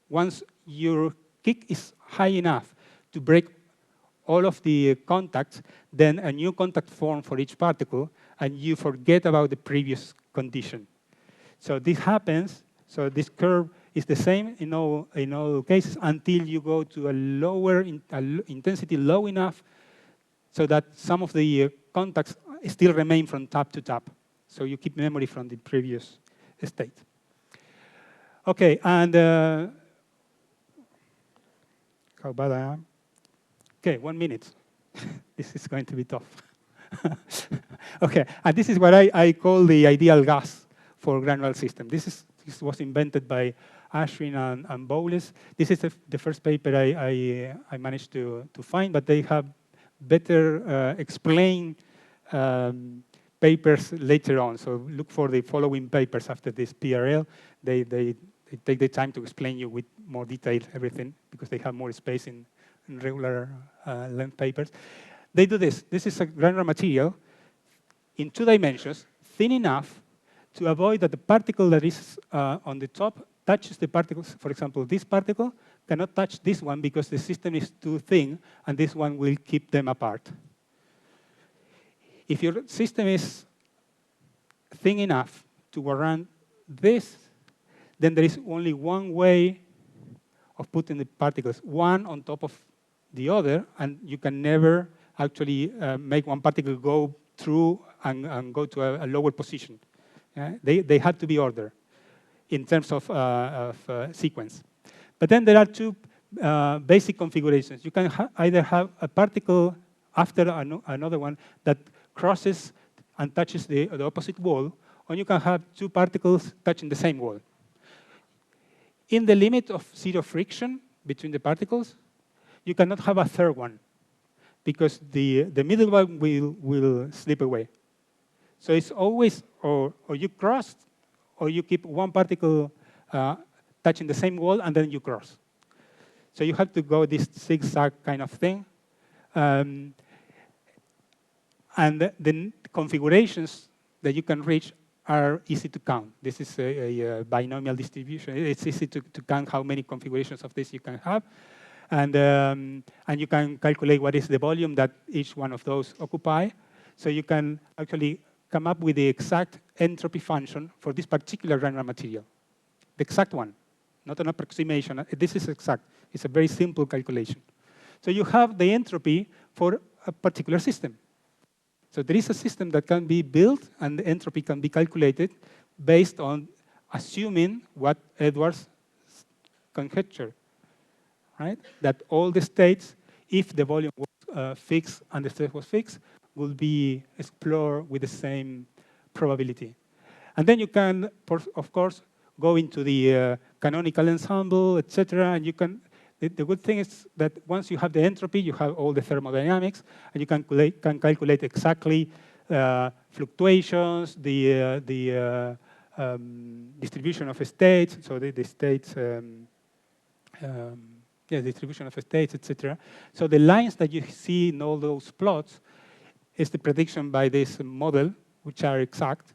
[SPEAKER 2] Once your kick is high enough to break all of the contacts, then a new contact forms for each particle, and you forget about the previous condition. So this happens. So this curve is the same in all cases until you go to a lower intensity, low enough, so that some of the contacts still remain from tap to tap. So you keep memory from the previous state. Okay, and how bad I am? Okay, 1 minute. This is going to be tough. Okay, and this is what I call the ideal gas for granular system. This was invented by Ashwin and Bowles. This is the first paper I managed to find, but they have better explained papers later on. So look for the following papers after this PRL. They take the time to explain you with more detail everything, because they have more space in regular length papers. They do this. This is a granular material in 2 dimensions, thin enough to avoid that the particle that is on the top touches the particles. For example, this particle cannot touch this one because the system is too thin, and this one will keep them apart. If your system is thin enough to warrant this, then there is only one way of putting the particles, one on top of the other, and you can never actually make one particle go through and go to a lower position. They have to be ordered in terms of sequence. But then there are two basic configurations. You can either have a particle after another one that crosses and touches the opposite wall, or you can have two particles touching the same wall. In the limit of zero friction between the particles, you cannot have a third one, because the middle one will slip away. So it's always or you cross, or you keep one particle touching the same wall, and then you cross. So you have to go this zigzag kind of thing. And the configurations that you can reach are easy to count. This is a binomial distribution. It's easy to count how many configurations of this you can have. And you can calculate what is the volume that each one of those occupy. So you can actually come up with the exact entropy function for this particular granular material. The exact one, not an approximation. This is exact. It's a very simple calculation. So you have the entropy for a particular system. So there is a system that can be built, and the entropy can be calculated based on assuming what Edwards conjecture, right? That all the states, if the volume was fixed and the stress was fixed, will be explored with the same probability. And then you can, of course, go into the canonical ensemble, etc. And you can. The good thing is that once you have the entropy, you have all the thermodynamics, and you can calculate exactly fluctuations, the distribution of states, so the states, distribution of states, etc. So the lines that you see in all those plots is the prediction by this model, which are exact,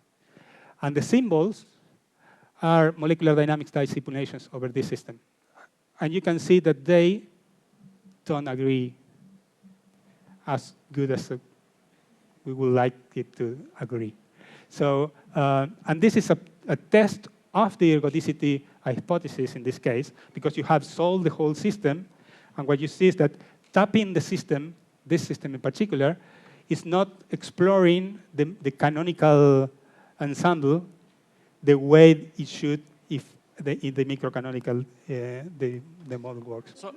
[SPEAKER 2] and the symbols are molecular dynamics type simulations over this system. And you can see that they don't agree as good as we would like it to agree. So, and this is a test of the ergodicity hypothesis in this case, because you have solved the whole system, and what you see is that tapping the system, this system in particular, is not exploring the canonical ensemble the way it should if in the microcanonical the model works. So,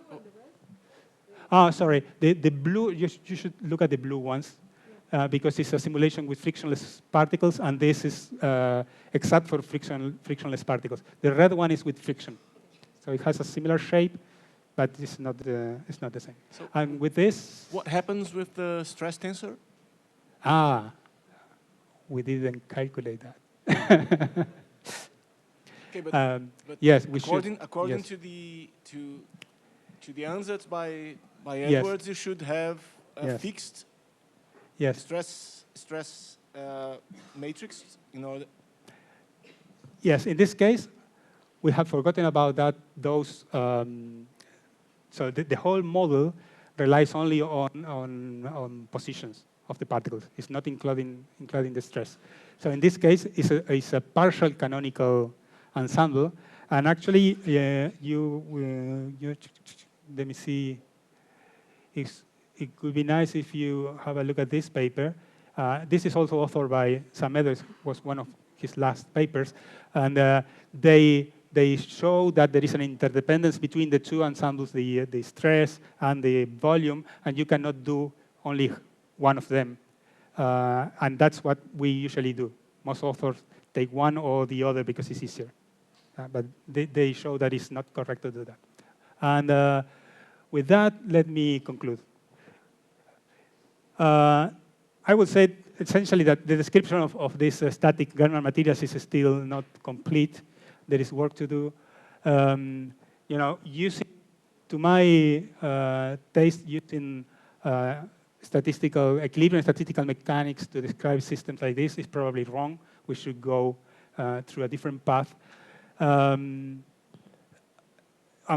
[SPEAKER 2] sorry, the blue, you should look at the blue ones, because it's a simulation with frictionless particles, and this is exact for frictionless particles. The red one is with friction. So it has a similar shape, but it's not the same.
[SPEAKER 8] So
[SPEAKER 2] and with this...
[SPEAKER 8] What happens with the stress tensor?
[SPEAKER 2] We didn't calculate that.
[SPEAKER 8] Okay, but
[SPEAKER 2] yes, we
[SPEAKER 8] according
[SPEAKER 2] yes.
[SPEAKER 8] to the ansatz by
[SPEAKER 2] Yes.
[SPEAKER 8] Edwards, you should have a
[SPEAKER 2] Yes.
[SPEAKER 8] fixed
[SPEAKER 2] Yes.
[SPEAKER 8] stress matrix in order.
[SPEAKER 2] Yes, in this case, we have forgotten about that. So the whole model relies only on positions of the particles. It's not including the stress. So in this case, it's a partial canonical ensemble, and actually, let me see. It could be nice if you have a look at this paper. This is also authored by Sam Edwards, was one of his last papers, and they show that there is an interdependence between the two ensembles, the stress and the volume, and you cannot do only one of them. And that's what we usually do. Most authors take one or the other because it's easier. But they show that it's not correct to do that. And with that, let me conclude. I would say essentially that the description of these static granular materials is still not complete. There is work to do. Using, to my taste, using equilibrium statistical mechanics to describe systems like this is probably wrong. We should go through a different path. And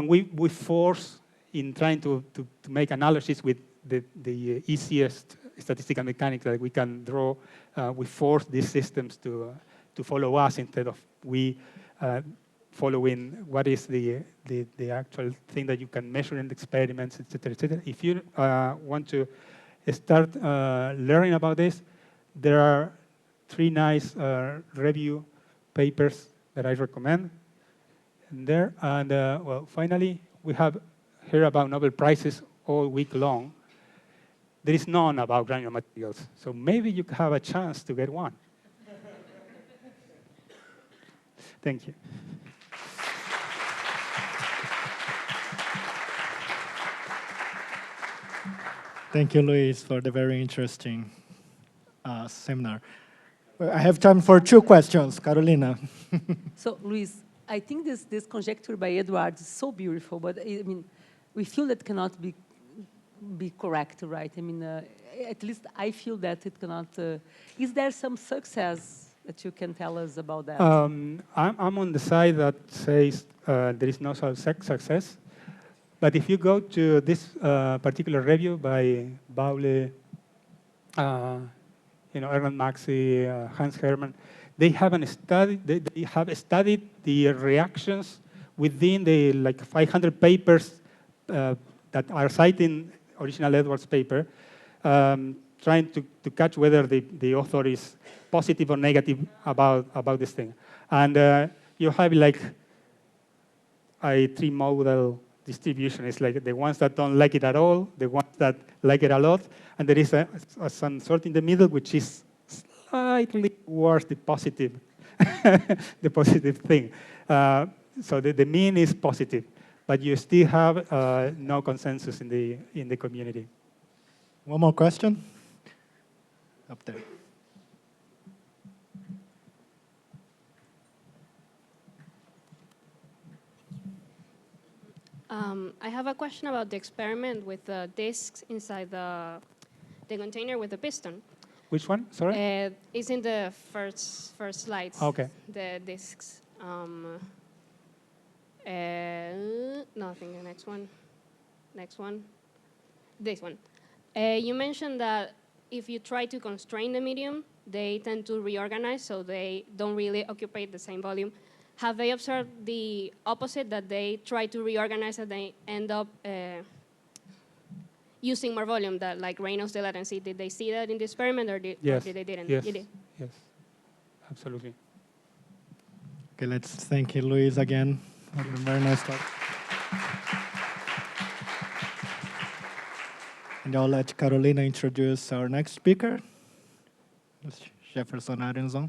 [SPEAKER 2] we force, in trying to make analogies with the easiest statistical mechanics that we can draw, we force these systems to follow us instead of we following what is the actual thing that you can measure in the experiments, etc., etc. If you want to start learning about this, there are 3 nice review papers that I recommend in there. And well, finally, we have heard about Nobel Prizes all week long. There is none about granular materials, so maybe you have a chance to get one. Thank you.
[SPEAKER 1] Thank you, Luis, for the very interesting seminar. Well, I have time for 2 questions. Carolina.
[SPEAKER 3] So, Luis, I think this conjecture by Edward is so beautiful, but I mean, we feel that cannot be correct, right? I mean, at least I feel that it cannot. Is there some success that you can tell us about that?
[SPEAKER 2] I'm on the side that says there is no success. But if you go to this particular review by Paulo, Erland Maxi, Hans Hermann, they haven't studied. They have studied the reactions within the 500 papers that are citing original Edwards paper, trying to catch whether the author is positive or negative about this thing. And you have like a 3-model distribution. It's like the ones that don't like it at all, the ones that like it a lot, and there is some sort in the middle which is slightly worse the positive, the positive thing. So the mean is positive, but you still have no consensus in the community.
[SPEAKER 1] One more question? Up there.
[SPEAKER 9] I have a question about the experiment with the discs inside the container with the piston.
[SPEAKER 2] Which one? Sorry?
[SPEAKER 9] It's in the first slides.
[SPEAKER 2] Okay.
[SPEAKER 9] The discs. No, I think the next one. Next one. This one. You mentioned that if you try to constrain the medium, they tend to reorganize, so they don't really occupy the same volume. Have they observed the opposite, that they try to reorganize and they end up using more volume, that like Reynolds the latency? Did they see that in the experiment, or did they didn't?
[SPEAKER 2] Yes.
[SPEAKER 9] You did?
[SPEAKER 2] Yes, absolutely.
[SPEAKER 1] Okay, let's thank you, Luis, again. Very nice talk. And I'll let Carolina introduce our next speaker, Jefferson Arenzon.